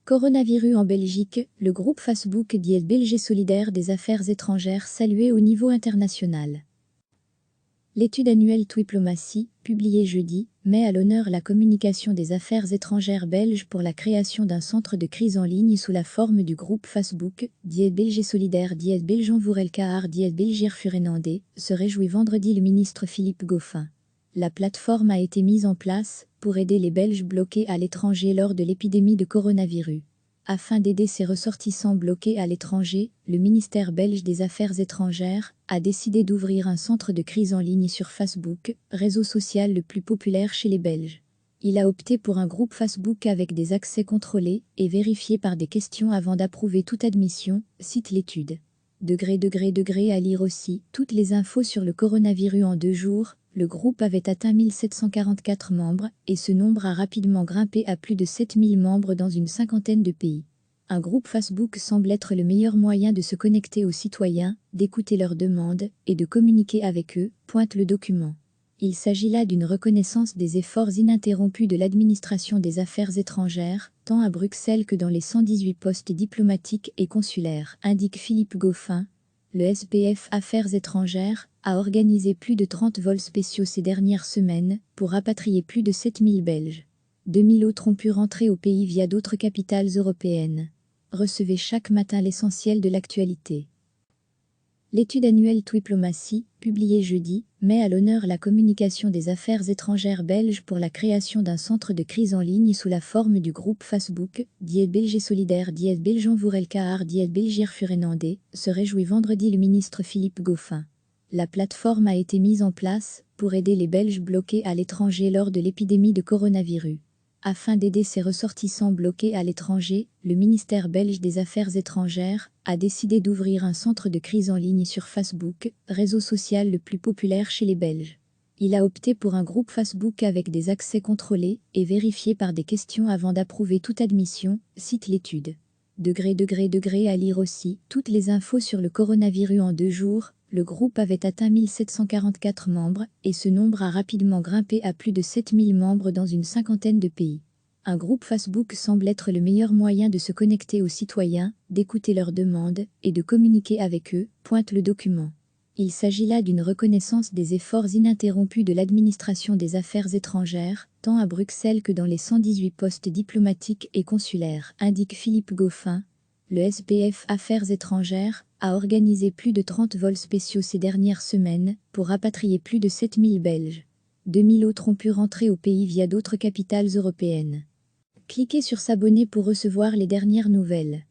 Coronavirus en Belgique, le groupe Facebook Die Belge solidaire des affaires étrangères salué au niveau international. L'étude annuelle Twiplomatie, publiée jeudi, met à l'honneur la communication des affaires étrangères belges pour la création d'un centre de crise en ligne sous la forme du groupe Facebook Die Belge solidaire Die Belgen voor elkaar Die Belgier Furenandé, se réjouit vendredi le ministre Philippe Goffin. La plateforme a été mise en place pour aider les Belges bloqués à l'étranger lors de l'épidémie de coronavirus. Afin d'aider ces ressortissants bloqués à l'étranger, le ministère belge des Affaires étrangères a décidé d'ouvrir un centre de crise en ligne sur Facebook, réseau social le plus populaire chez les Belges. Il a opté pour un groupe Facebook avec des accès contrôlés et vérifiés par des questions avant d'approuver toute admission, cite l'étude. À lire aussi, toutes les infos sur le coronavirus en 2 jours. Le groupe avait atteint 1744 membres et ce nombre a rapidement grimpé à plus de 7000 membres dans une cinquantaine de pays. Un groupe Facebook semble être le meilleur moyen de se connecter aux citoyens, d'écouter leurs demandes et de communiquer avec eux, pointe le document. Il s'agit là d'une reconnaissance des efforts ininterrompus de l'administration des affaires étrangères, tant à Bruxelles que dans les 118 postes diplomatiques et consulaires, indique Philippe Goffin. Le SPF Affaires étrangères a organisé plus de 30 vols spéciaux ces dernières semaines pour rapatrier plus de 7000 Belges. 2000 autres ont pu rentrer au pays via d'autres capitales européennes. Recevez chaque matin l'essentiel de l'actualité. L'étude annuelle Twiplomatie, publiée jeudi, met à l'honneur la communication des affaires étrangères belges pour la création d'un centre de crise en ligne sous la forme du groupe Facebook Die Belge solidaire Die Belgen voor elkaar Die Belgier Furenandé, se réjouit vendredi le ministre Philippe Goffin. La plateforme a été mise en place pour aider les Belges bloqués à l'étranger lors de l'épidémie de coronavirus. Afin d'aider ces ressortissants bloqués à l'étranger, le ministère belge des Affaires étrangères a décidé d'ouvrir un centre de crise en ligne sur Facebook, réseau social le plus populaire chez les Belges. Il a opté pour un groupe Facebook avec des accès contrôlés et vérifiés par des questions avant d'approuver toute admission, cite l'étude. À lire aussi, toutes les infos sur le coronavirus en 2 jours. Le groupe avait atteint 1744 membres et ce nombre a rapidement grimpé à plus de 7000 membres dans une cinquantaine de pays. Un groupe Facebook semble être le meilleur moyen de se connecter aux citoyens, d'écouter leurs demandes et de communiquer avec eux, pointe le document. Il s'agit là d'une reconnaissance des efforts ininterrompus de l'administration des affaires étrangères, tant à Bruxelles que dans les 118 postes diplomatiques et consulaires, indique Philippe Goffin. Le SPF Affaires étrangères a organisé plus de 30 vols spéciaux ces dernières semaines pour rapatrier plus de 7000 Belges. 2000 autres ont pu rentrer au pays via d'autres capitales européennes. Cliquez sur s'abonner pour recevoir les dernières nouvelles.